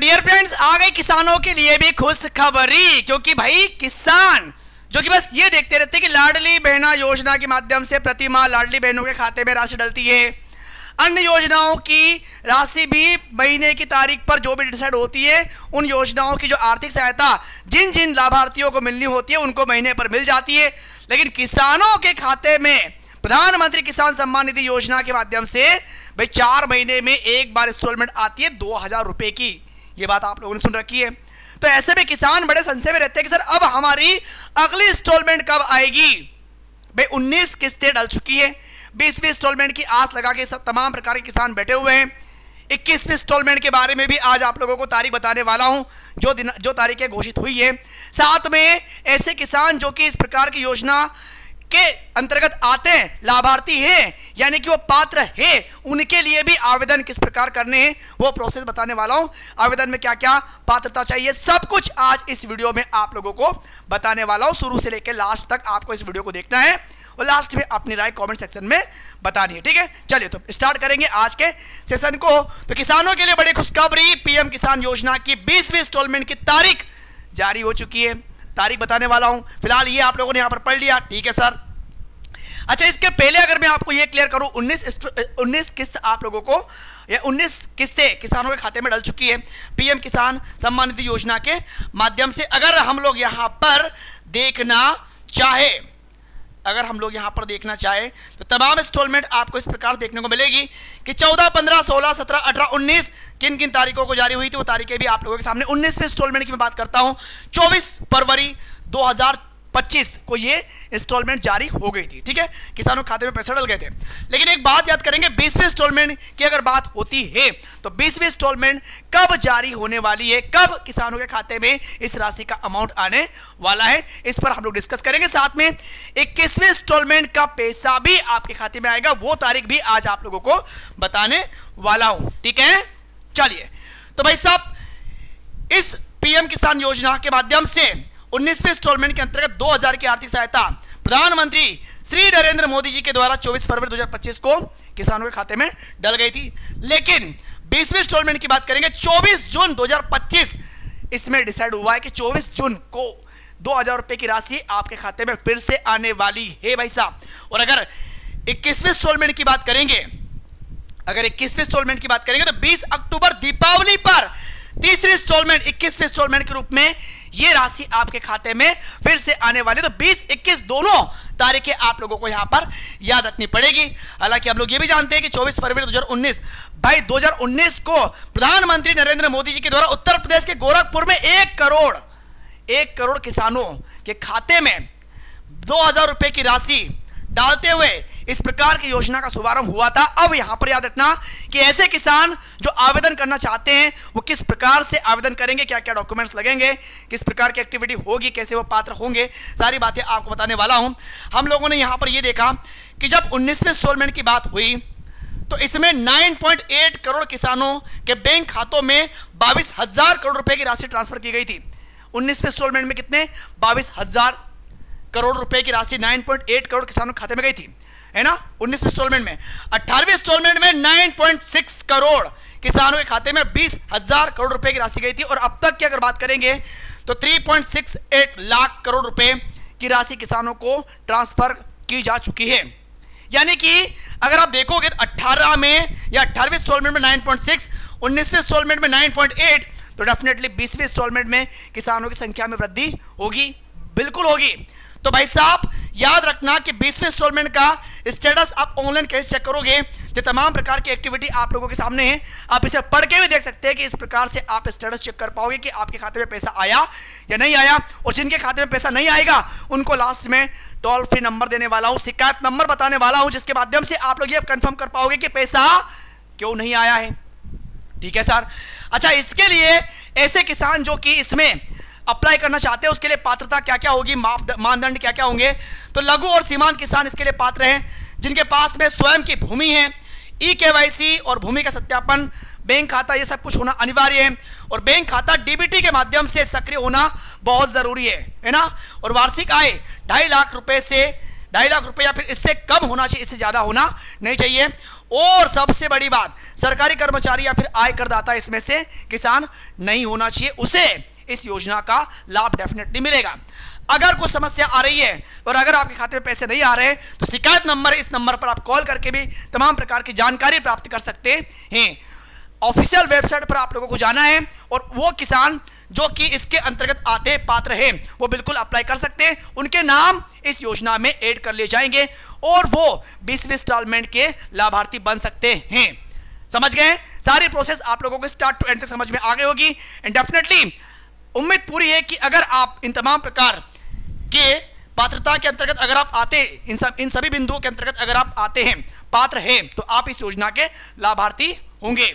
Dear friends, आ गई किसानों के लिए भी खुशखबरी, क्योंकि भाई किसान जो कि बस ये देखते रहते हैं कि लाडली बहना योजना के माध्यम से प्रति माह लाडली बहनों के खाते में राशि डलती है। अन्य योजनाओं की राशि भी महीने की तारीख पर जो भी डिसाइड होती है, उन योजनाओं की जो आर्थिक सहायता जिन जिन लाभार्थियों को मिलनी होती है उनको महीने पर मिल जाती है। लेकिन किसानों के खाते में प्रधानमंत्री किसान सम्मान निधि योजना के माध्यम से भाई 4 महीने में एक बार इंस्टॉलमेंट आती है 2000 रुपए की। ये बात आप लोगों ने सुन रखी है। तो ऐसे में किसान बड़े संशय में रहते हैं कि सर अब हमारी अगली इंस्टॉलमेंट कब आएगी। भाई 19 किस्तें डल चुकी है, 20वीं इंस्टॉलमेंट की आस लगा के सब तमाम प्रकार के किसान बैठे हुए हैं। 21वीं इंस्टॉलमेंट के बारे में भी आज आप लोगों को तारीख बताने वाला हूं, जो तारीखें घोषित हुई है। साथ में ऐसे किसान जो कि इस प्रकार की योजना के अंतर्गत आते हैं, लाभार्थी हैं, यानी कि वो पात्र है, उनके लिए भी आवेदन किस प्रकार करने हैं वो प्रोसेस बताने वाला हूं। आवेदन में क्या क्या पात्रता चाहिए, सब कुछ आज इस वीडियो में आप लोगों को बताने वाला हूं। शुरू से लेकर लास्ट तक आपको इस वीडियो को देखना है और लास्ट में अपनी राय कमेंट सेक्शन में बतानी है, ठीक है। चलिए तो स्टार्ट करेंगे आज के सेशन को। तो किसानों के लिए बड़ी खुशखबरी, पीएम किसान योजना की 20वीं इंस्टॉलमेंट की तारीख जारी हो चुकी है। तारीख बताने वाला हूं, फिलहाल ये आप लोगों ने यहां पर पढ़ लिया, ठीक है सर। अच्छा, इसके पहले अगर मैं आपको ये क्लियर करूं, 19 किस्त आप लोगों को या 19 किस्तें किसानों के खाते में डल चुकी है पीएम किसान सम्मान निधि योजना के माध्यम से। अगर हम लोग यहां पर देखना चाहे तो तमाम इंस्टॉलमेंट आपको इस प्रकार देखने को मिलेगी कि 14, 15, 16, 17, 18, 19 किन किन तारीखों को जारी हुई थी वो तारीखें भी आप लोगों के सामने। 19वें इंस्टॉलमेंट की मैं बात करता हूं, 24 फरवरी 2025 को ये इंस्टॉलमेंट जारी हो गई थी, ठीक है। किसानों के खाते में पैसे डल गए थे। लेकिन एक बात याद करेंगे, 20वें इंस्टॉलमेंट की अगर बात होती है तो 20वें इंस्टॉलमेंट कब जारी होने वाली है, कब किसानों के खाते में इस राशि का अमाउंट आने वाला है, इस पर हम लोग डिस्कस करेंगे। साथ में 21वें इंस्टॉलमेंट का पैसा भी आपके खाते में आएगा, वो तारीख भी आज आप लोगों को बताने वाला हूं, ठीक है। चलिए तो भाई साहब, इस पीएम किसान योजना के माध्यम से 19वें इंस्टॉलमेंट के अंतर्गत 2000 की आर्थिक सहायता प्रधानमंत्री श्री नरेंद्र मोदी जी के द्वारा 24 फरवरी 2025 को किसानों के खाते में डल गई थी। लेकिन 20वें इंस्टॉलमेंट की बात करेंगे, 24 जून 2025 इसमें डिसाइड हुआ है कि 24 जून को 2000 रुपए की राशि आपके खाते में फिर से आने वाली है भाई साहब। और अगर 21वें इंस्टॉलमेंट की बात करेंगे, तो 20 अक्टूबर दीपावली पर तीसरी इंस्टॉलमेंट 21वें इंस्टॉलमेंट के रूप में ये राशि आपके खाते में फिर से आने वाली। तो 20, 21 दोनों तारीखें आप लोगों को यहां पर याद रखनी पड़ेगी। हालांकि आप लोग ये भी जानते हैं कि 24 फरवरी 2019 भाई 2019 को प्रधानमंत्री नरेंद्र मोदी जी के द्वारा उत्तर प्रदेश के गोरखपुर में 1 करोड़ किसानों के खाते में 2000 रुपए की राशि डालते हुए इस प्रकार की योजना का शुभारंभ हुआ था। अब यहां पर याद रखना कि ऐसे किसान जो आवेदन करना चाहते हैं वो किस प्रकार से आवेदन करेंगे, क्या क्या डॉक्यूमेंट्स लगेंगे, किस प्रकार की एक्टिविटी होगी, कैसे वो पात्र होंगे, सारी बातें आपको बताने वाला हूं। हम लोगों ने यहां पर ये देखा कि जब 19वें इंस्टॉलमेंट की बात हुई तो इसमें 9.8 करोड़ किसानों के बैंक खातों में 22,000 करोड़ रुपए की राशि ट्रांसफर की गई थी। 19वें इंस्टॉलमेंट में कितने, 22,000 करोड़ रुपए की राशि 9.8 करोड़ किसानों के खाते में गई थी, है ना 19वें इंस्टॉलमेंट में। 18वें इंस्टॉलमेंट में 9.6 करोड़ किसानों के खाते में 20,000 करोड़ रुपए की राशि गई थी। और अब तक की अगर बात करेंगे तो 3.68 लाख करोड़ रुपए की राशि किसानों को ट्रांसफर की जा चुकी है। यानी कि अगर आप देखोगे तो 18 में या 18वें इंस्टॉलमेंट में 9.6, 19वें इंस्टॉलमेंट में 9.8, तो डेफिनेटली 20वें इंस्टॉलमेंट में किसानों की संख्या में वृद्धि होगी, बिल्कुल होगी। तो भाई साहब याद रखना कि 20वें इंस्टॉलमेंट का स्टेटस आप ऑनलाइन कैसे चेक करोगे, जो तमाम प्रकार की एक्टिविटी आप लोगों के सामने है, आप इसे पढ़ के भी देख सकते हैं कि इस प्रकार से आप स्टेटस चेक कर पाओगे कि आपके खाते में पैसा आया या नहीं आया। और जिनके खाते में पैसा नहीं आएगा उनको लास्ट में टोल फ्री नंबर देने वाला हूं, शिकायत नंबर बताने वाला हूं, जिसके माध्यम से आप लोग ये कंफर्म कर पाओगे कि पैसा क्यों नहीं आया है, ठीक है सर। अच्छा, इसके लिए ऐसे किसान जो कि इसमें अप्लाई करना चाहते हैं उसके लिए पात्रता क्या क्या होगी, मानदंड क्या क्या होंगे। तो लघु और सीमांत किसान इसके लिए पात्र हैं जिनके पास में स्वयं की भूमि है, ई-केवाईसी और भूमि का सत्यापन, बैंक खाता, ये सब कुछ होना अनिवार्य है। और बैंक खाता डीबीटी के माध्यम से सक्रिय होना बहुत जरूरी है ना। और वार्षिक आय 2.5 लाख रुपए या फिर इससे कम होना चाहिए, इससे ज्यादा होना नहीं चाहिए। और सबसे बड़ी बात, सरकारी कर्मचारी या फिर आय करदाता इसमें से किसान नहीं होना चाहिए, उसे इस योजना का लाभ डेफिनेटली मिलेगा। अगर कुछ समस्या आ रही है और अगर आपके खाते में पैसे नहीं आ रहे तो शिकायत नंबर, इस नंबर पर आप कॉल करके भी तमाम प्रकार की जानकारी प्राप्त कर सकते हैं। ऑफिशियल वेबसाइट पर आप लोगों को जाना है और वो किसान जो कि इसके अंतर्गत आते पात्र हैं वो बिल्कुल अप्लाई कर सकते हैं, उनके नाम इस योजना में ऐड कर लिए जाएंगे और वो 20वें इंस्टॉलमेंट के लाभार्थी बन सकते हैं। समझ गए? सारी प्रोसेस आप लोगों को स्टार्ट टू एंड तक समझ में आ गई होगी। एंड डेफिनेटली उम्मीद पूरी है कि अगर आप इन तमाम प्रकार के पात्रता के अंतर्गत अगर आप आते, इन सभी बिंदुओं के अंतर्गत अगर आप आते हैं, पात्र हैं, तो आप इस योजना के लाभार्थी होंगे।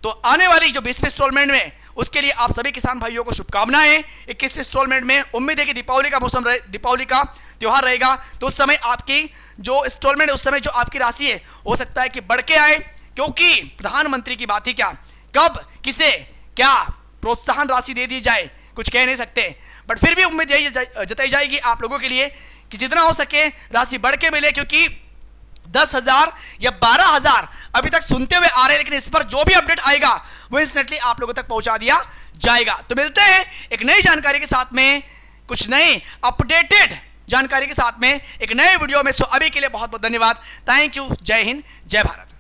तो आने वाली जो 20वें इंस्टॉलमेंट में, उसके लिए आप सभी किसान भाइयों को शुभकामनाएं। 21वें इंस्टॉलमेंट में उम्मीद है कि दीपावली का मौसम, दीपावली का त्योहार रहेगा, तो उस समय आपकी जो इंस्टॉलमेंट, उस समय जो आपकी राशि है हो सकता है कि बढ़ के आए, क्योंकि प्रधानमंत्री की बात ही क्या, कब किसे क्या प्रोत्साहन राशि दे दी जाए कुछ कह नहीं सकते, बट फिर भी उम्मीद यही जताई जाएगी आप लोगों के लिए कि जितना हो सके राशि बढ़ के मिले, क्योंकि 10,000 या 12,000 अभी तक सुनते हुए आ रहे हैं, लेकिन इस पर जो भी अपडेट आएगा वो इंस्टेंटली आप लोगों तक पहुंचा दिया जाएगा। तो मिलते हैं एक नई जानकारी के साथ में, कुछ नई अपडेटेड जानकारी के साथ में एक नए वीडियो में। सो अभी के लिए बहुत बहुत धन्यवाद। Thank you. जय हिंद, जय भारत।